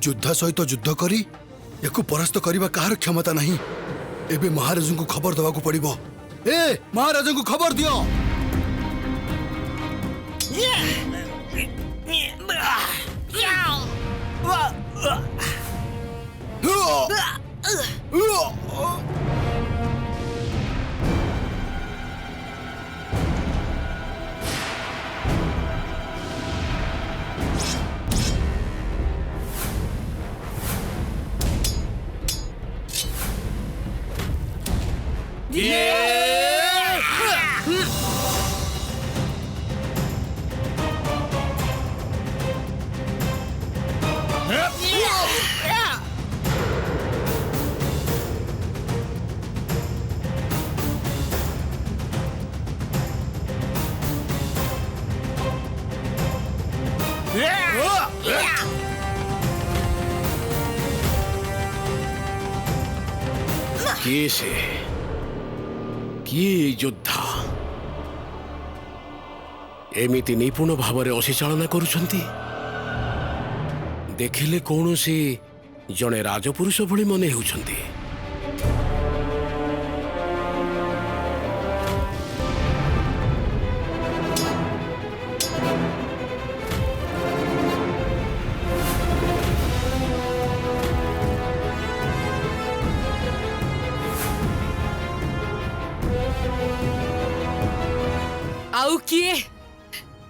युद्ध सहित युद्ध करी याकू परास्त करने कहार क्षमता नहीं। एबे महाराज को खबर दवा को पड़िबो। ए महाराज को खबर दियो। किए योद्धा एमिति निपुण भाव अशिचालना करुछंती। देखिले कौन से जड़े राजपुरुष भली मने होउछंती।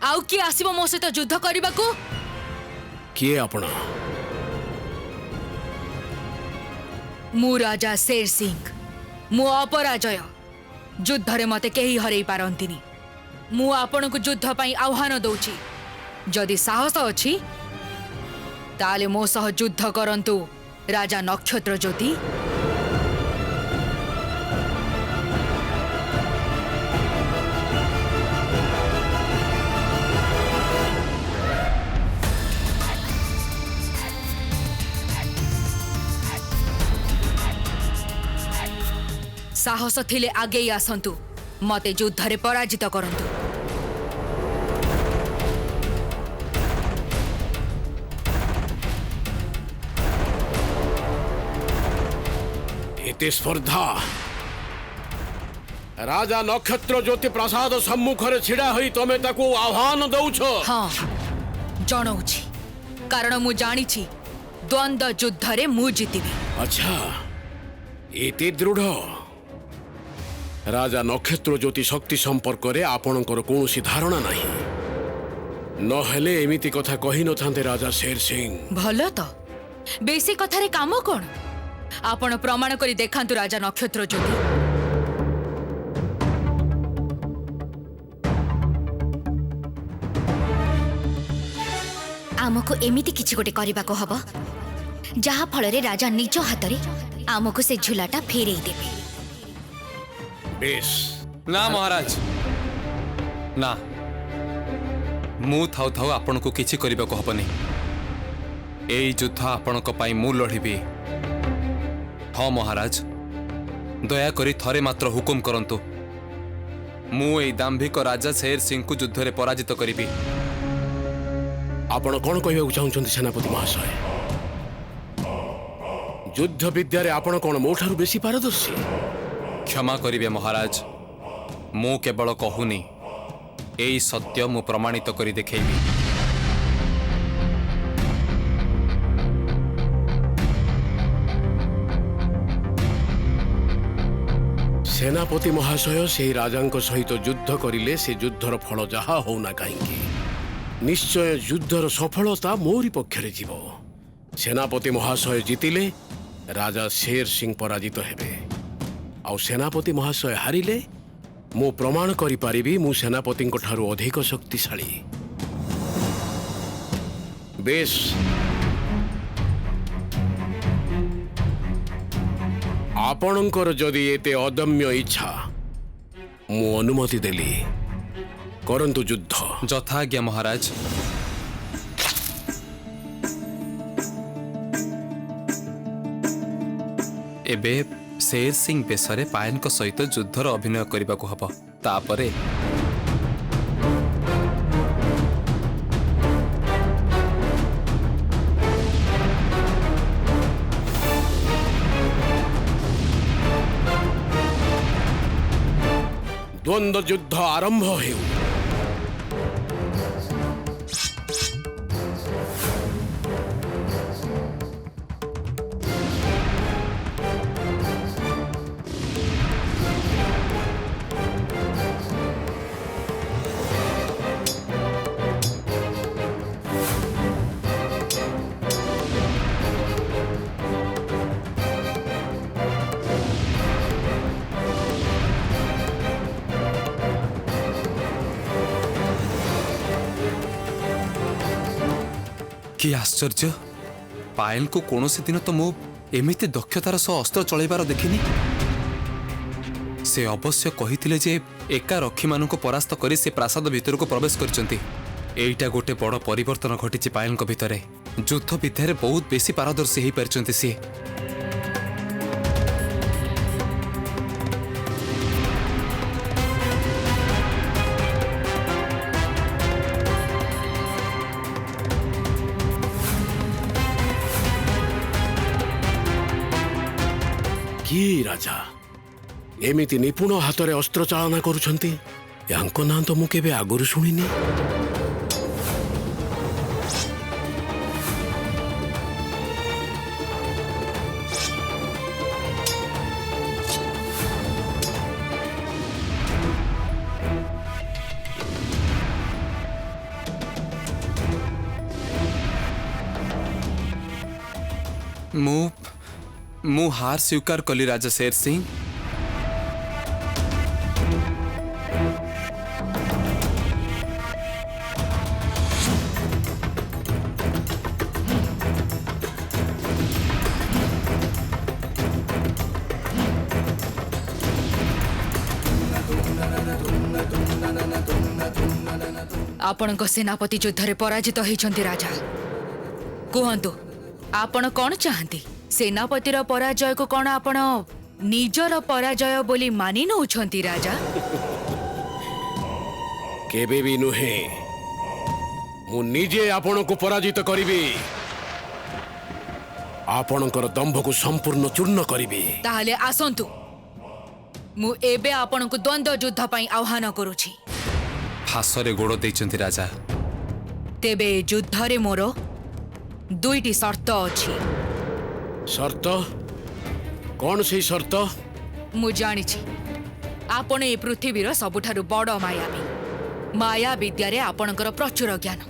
आउ किए आसीबो मो सहित युद्ध करबा को? किए आपण? मु राजा शेर सिंह। मु अपराजय। युद्ध रे मते केही हरई पारंतिनी। मु आपण को युद्ध पई आह्वान दउची। जदि साहस अछि ताले मो सह युद्ध करंतु राजा नक्षत्र ज्योति। साहस थिले आगे आसंतु मते युद्ध रे पराजित करंतु। एते स्पर्धा राजा नक्षत्र ज्योति प्रसाद सम्मुख रे छिड़ा होई तमे ताकू आह्वान दउछ? हाँ जणाउछि, कारण मु जानिछि द्वंद्व युद्ध रे मु जीतिबी। अच्छा एते दृढ़? राजा नक्षत्र ज्योति शक्ति संपर्क रे आपणकर कौनसी धारणा नहीं। नहेले एमिति कथा कही न थांते राजा शेर सिंह। भलो तो बेसी कथारे काम कोन? आपण प्रमाण करी देखांतु राजा नक्षत्र ज्योति। आमको एमिति किछि गोटे करबा को हबो जहा फल रे राजा निज हाथ रे आमको से झुलाटा फेरई देबे। बेस ना महाराज ना, मु थाउ थाउ आपण को किछि करबा को हबनी। एई युद्ध आपण को पाई मु लढिबी। हाँ महाराज दया करी थरे मात्र हुकुम करंतु। मु एई दाम्भिक राजा शेर सिंह को युद्ध रे पराजित करिबी। आपण कोन कहबा चाहउछंती सेनापति महाशय? युद्ध विद्या रे आपण कोन मोठारु बेसी पारदर्शी? क्षमा करिवे महाराज, मु केवल कहूनी, एई सत्य मु प्रमाणित करी देखेबी। सेनापति महाशय से राजांक सहित युद्ध करिले से युद्धर फल जहा होना कहीं निश्चय युद्धर सफलता मोरी पक्षरे जीव। सेनापति महाशय जीतिले राजा शेर सिंह पराजित हेबे। आउ सेनापति महाशय हारिले मु प्रमाण करि पारिबी मु सेनापति ठारू अधिक शक्तिशाली। বেশ, ଆପଣଙ୍କର ଯଦି ଏତେ ଅଦମ୍ୟ ଇଚ୍ଛା, ମୁଁ ଅନୁମତି ଦେଲି। କରନ୍ତୁ ଯୁଦ୍ଧ। ଯଥାଜ୍ଞା ମହାରାଜ। ଏବେ ଶେର ସିଂ ବେଶରେ ପାୟନଙ୍କ ସହିତ ଯୁଦ୍ଧର ଅଭିନୟ କରିବାକୁ ହବ। ତାପରେ ଦ୍ୱନ୍ଦ୍ୱ ଯୁଦ୍ଧ ଆରମ୍ଭ ହେଉ। କି ଆଶ୍ଚର୍ଯ୍ୟ! ପାୟଲଙ୍କୁ କୌଣସି ଦିନ ତ ମୁଁ ଏମିତି ଦକ୍ଷତାର ସହ ଅସ୍ତ୍ର ଚଳାଇବାର ଦେଖିନି। ସେ ଅବଶ୍ୟ କହିଥିଲେ ଯେ ଏକା ରକ୍ଷୀମାନଙ୍କୁ ପରାସ୍ତ କରି ସେ ପ୍ରାସାଦ ଭିତରକୁ ପ୍ରବେଶ କରିଛନ୍ତି। ଏଇଟା ଗୋଟେ ବଡ଼ ପରିବର୍ତ୍ତନ ଘଟିଛି ପାୟଲଙ୍କ ଭିତରେ। ଯୁଦ୍ଧ ବିଦ୍ୟାରେ ବହୁତ ବେଶୀ ପାରଦର୍ଶୀ ହେଇପାରିଛନ୍ତି ସିଏ। କି ରାଜା ଏମିତି ନିପୁଣ ହାତରେ ଅସ୍ତ୍ର ଚାଳନା କରୁଛନ୍ତି? ୟାଙ୍କ ନାଁ ତ ମୁଁ କେବେ ଆଗରୁ ଶୁଣିନି। ମୁଁ ହାର ସ୍ୱୀକାର କଲି ରାଜା ଶେର ସିଂ। ଆପଣଙ୍କ ସେନାପତି ଯୁଦ୍ଧରେ ପରାଜିତ ହେଇଛନ୍ତି ରାଜା। କୁହନ୍ତୁ, ଆପଣ କ'ଣ ଚାହାନ୍ତି? ସେନାପତିର ପରାଜୟକୁ କ'ଣ ଆପଣ ନିଜର ପରାଜୟ ବୋଲି ମାନି ନେଉଛନ୍ତି ରାଜା? କେବେ ବି ନୁହେଁ। ମୁଁ ନିଜେ ଆପଣଙ୍କୁ ପରାଜିତ କରିବି। ଆପଣଙ୍କର ଦମ୍ଭକୁ ସମ୍ପୂର୍ଣ୍ଣ ଚୂର୍ଣ୍ଣ କରିବି। ତାହେଲେ ଆସନ୍ତୁ, ମୁଁ ଏବେ ଆପଣଙ୍କୁ ଦ୍ୱନ୍ଦ୍ୱ ଯୁଦ୍ଧ ପାଇଁ ଆହ୍ୱାନ କରୁଛି। ଫାଶରେ ଗୋଡ଼ ଦେଇଛନ୍ତି ରାଜା। ତେବେ ଏ ଯୁଦ୍ଧରେ ମୋର ଦୁଇଟି ସର୍ତ୍ତ ଅଛି। ସର୍ତ୍ତ? କ'ଣ ସେଇ ସର୍ତ୍ତ? ମୁଁ ଜାଣିଛି ଆପଣ ଏ ପୃଥିବୀର ସବୁଠାରୁ ବଡ଼ ମାୟାବୀ। ମାୟା ବିଦ୍ୟାରେ ଆପଣଙ୍କର ପ୍ରଚୁର ଜ୍ଞାନ,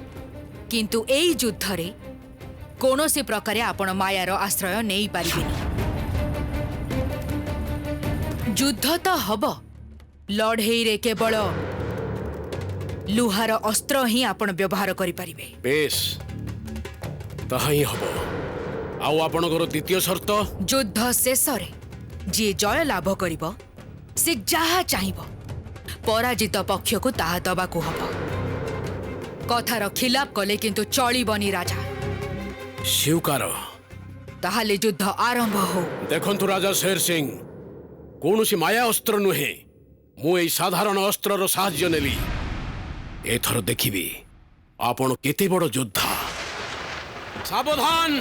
କିନ୍ତୁ ଏଇ ଯୁଦ୍ଧରେ କୌଣସି ପ୍ରକାରେ ଆପଣ ମାୟାର ଆଶ୍ରୟ ନେଇପାରିବେନି। ଯୁଦ୍ଧ ତ ହବ, ଲଢ଼େଇରେ କେବଳ ଲୁହାର ଅସ୍ତ୍ର ହିଁ ଆପଣ ବ୍ୟବହାର କରିପାରିବେ। ବେଶ, ତାହା ହିଁ ହବ। ଆଉ ଆପଣଙ୍କର ଦ୍ୱିତୀୟ ସର୍ତ୍ତ? ଯୁଦ୍ଧ ଶେଷରେ ଯିଏ ଜୟ ଲାଭ କରିବ, ସେ ଯାହା ଚାହିଁବ ପରାଜିତ ପକ୍ଷକୁ ତାହା ଦବାକୁ ହବ। କଥାର ଖିଲାପ କଲେ କିନ୍ତୁ ଚଳିବନି ରାଜା। ସ୍ୱୀକାର। ତାହେଲେ ଯୁଦ୍ଧ ଆରମ୍ଭ ହଉ। ଦେଖନ୍ତୁ ରାଜା ଶେର ସିଂ, କୌଣସି ମାୟା ଅସ୍ତ୍ର ନୁହେଁ, ମୁଁ ଏଇ ସାଧାରଣ ଅସ୍ତ୍ରର ସାହାଯ୍ୟ ନେଲି। ଏଥର ଦେଖିବି ଆପଣ କେତେ ବଡ଼ ଯୋଦ୍ଧା। ସାବଧାନ!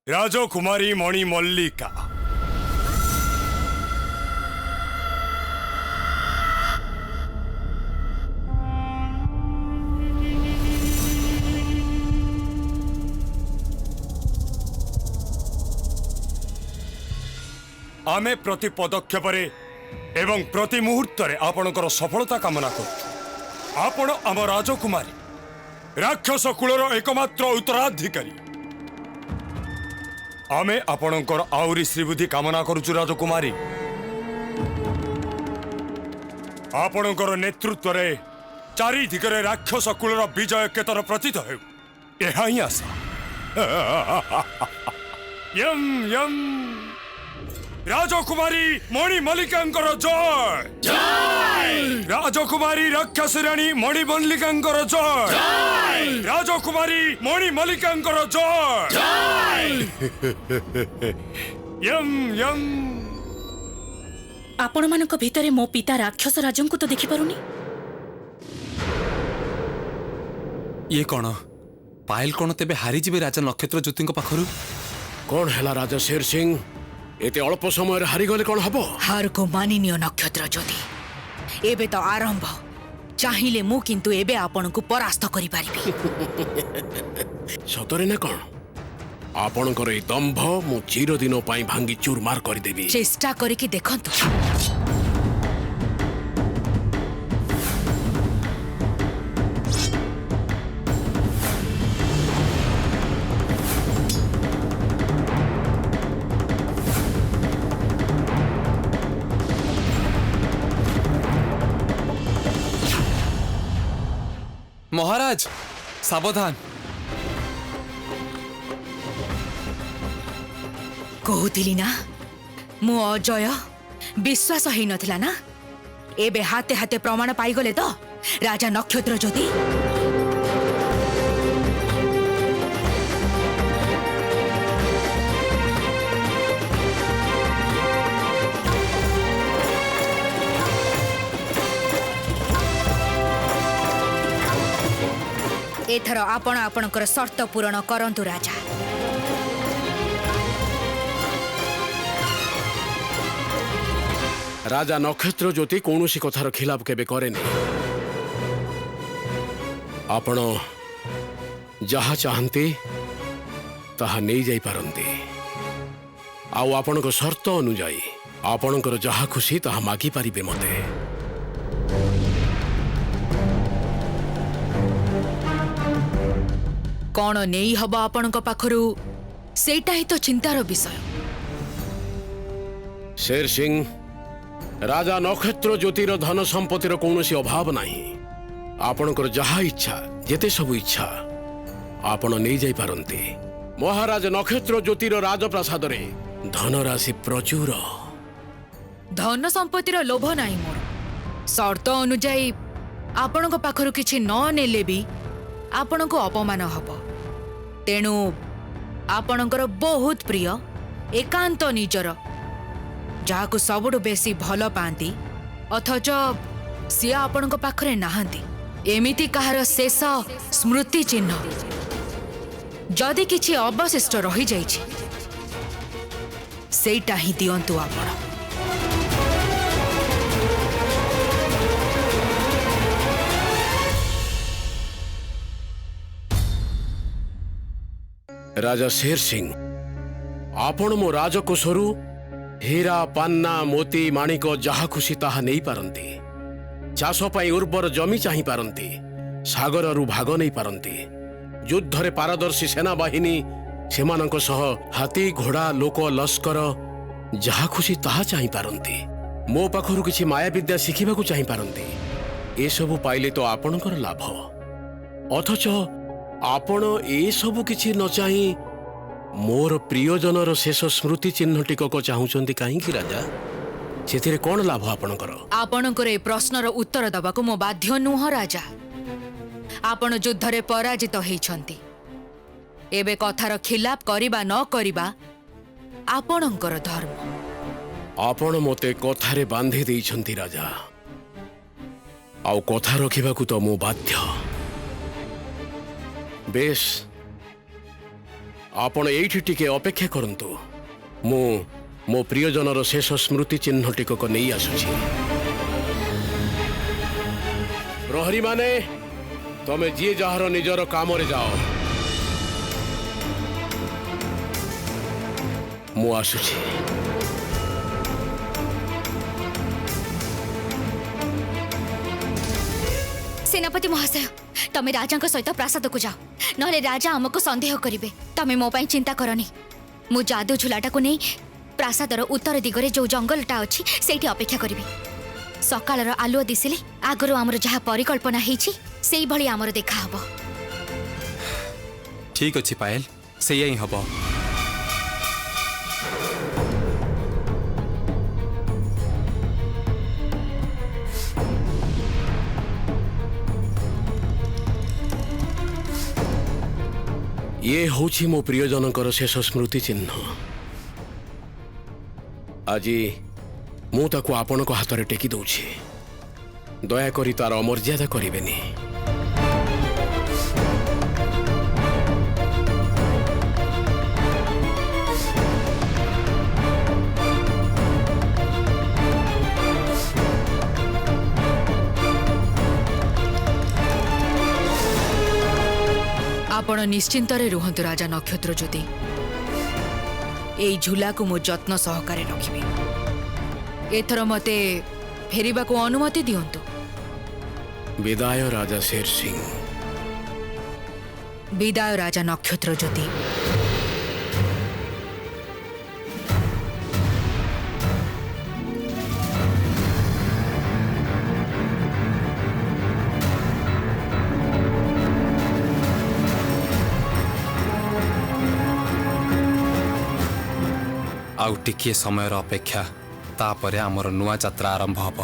राजकुमारी मणि मल्लिका आमे प्रति पदक्षेपरे एवं प्रति मुहूर्तरे आपणकर सफलता कामना करू। आपण आम राजकुमारी राक्षस कुलर एकमात्र उत्तराधिकारी। आमे आपणकर आउरी श्रीबुद्धि कामना करूचु राजकुमारी। आपणकर नेतृत्व रे चारि दिगरे राक्षस कुलर विजय केतर प्रतीत हेउ एहा ही आशा। यम यम राजकुमारी मणि मल्लिकांकर जय जय। राजकुमारी राक्षसराणी मणि मल्लिकांकर जय राजकुमारी मणि मल्लिकांकर जय जय। यम यम आपण मानक भितरे मो पिता राक्षस राजंकु तो देखि पारुनी। ये कौन पायल कौन तेबे हारी जीवे राजा नक्षत्र ज्योति पाखरु? कौन है राजा शेर सिंह? एते अल्प समय हारीगले कौन हब? हार को मानिनियो नक्षत्र ज्योति एबे तो आरंभ। चाहिले मु किंतु एबे आपण को परास्त करि पारिबी। सतरे ना कौन? आपणकर ए दंभ मु चिरदिन पाई भांगी चूरमार कर देबी। चेष्टा करिकि देखंतु। महाराज सावधान। कहूतिली ना मु अजय विश्वास हेई नथिला ना। एबे हाते हाते प्रमाण पाई गले तो राजा नक्षत्र ज्योति। एथर आपण आपणकर शर्त पूरण करंतु राजा। राजा नक्षत्र ज्योति कौनसी कथार खिलाफ केबे करेनी। आपण जहा चाहते ताहा नहीं जाई पारंती। आउ आपणक शर्त अनुजाई आपणकर जहा खुशी ताहा मागी पारिबे मते। कौन नहीं हब आपण पाखरु सेटा ही तो चिंतार विषय। शेर सिंह राजा नक्षत्र ज्योतिर धन संपत्तिर कौनसी अभाव नहीं। आपणकर जहा इच्छा जेते सब इच्छा आपण नहीं जाई पारंती। महाराज नक्षत्र ज्योतिर राजप्रासाद रे धनराशि प्रचुर। धन संपत्तिर लोभ नाही मोर। शर्त अनुजाई आपण पाखरु किछि न नेले भी आपण को अपमान हब। तेणु आपणकर बहुत प्रिय एकांत निजर जहाकु सबुठु बेसी भल पाती अथच सी आपण पाखरे नाहंती एमिति कहार शेष स्मृति चिन्ह जदि किछि अवशिष्ट रही जाइछि सेटा ही दियंतु आपण। राजा शेर सिंह आपण मो राजकोषरु हीरा पान्ना मोती माणिक जहा खुशी ताहा नहीं पारंती। चाष पाई उर्वर जमी चाही पारंती। सागररु भाग नहीं पारंती। युद्धरे पारदर्शी सेना बाहिनी सेमानक सह हाथी घोड़ा लोक लश्कर जहा खुशी ताहा चाही पारंती। मो पाखरु किछि माया विद्या शिखिबाकु चाही पारंती। ए सबु पाइले तो आपणकर लाभ। अथच आपण ए सबु किछि न चाही मोर प्रियजनर शेष स्मृति चिन्ह टिकक चाहूचंती काहींकि राजा? सेथिरे कोन लाभ आपणकर? आपणकर ए प्रश्नर उत्तर दबाकु मो बाध्य नुह राजा। आपण युद्धरे पराजित हेइछंती। एबे कथार खिलाफ करिबा न करिबा आपणकर धर्म। आपण मते कथारे बांधी देइछंती राजा। आउ कथा रखिबाकु तो मो बाध्य। बेश ଆପଣ ଏଇଠି ଟିକେ ଅପେକ୍ଷା କରନ୍ତୁ। ମୁଁ ମୋ ପ୍ରିୟଜନର ଶେଷ ସ୍ମୃତି ଚିହ୍ନ ଟିକକ ନେଇ ଆସୁଛି। ପ୍ରହରୀମାନେ, ତମେ ଯିଏ ଯାହାର ନିଜର କାମରେ ଯାଅ। ମୁଁ ଆସୁଛି। सेनापति महाशय तमे राजा सहित प्रासाद को जाओ नहले राजा आमको संदेह करेंगे। तमे मो पाई चिंता करनी। मु जादू झुलाटा को नहीं प्रासादर उत्तर दिगरे जो जंगलटा अच्छी सेठी अपेक्षा करी। सकाळर आलुआ दिसिले आगरो आमर जहाँ परिकल्पना हेछि सेई भली आमर देखा हबो। ठीक अछि पायल, सेया ही हबो। ये होछि मो प्रियजनकर शेष स्मृति चिन्ह। आज मु ताकू आपणक हाथ में टेकी दौछि। दयाकरी तार अमर्यादा करिवेनी। आपण निश्चिंतरे रुहंतु राजा नक्षत्र ज्योति। एई झूला को मु जत्न सहकारे रखिबी। एथर मते फेरिबा को अनुमति दियंतु। विदाय राजा शेर सिंह। विदाय राजा नक्षत्र ज्योति। आउ टिकिए समयर अपेक्षा तापरे आमर नुआ यात्रा आरंभ हब।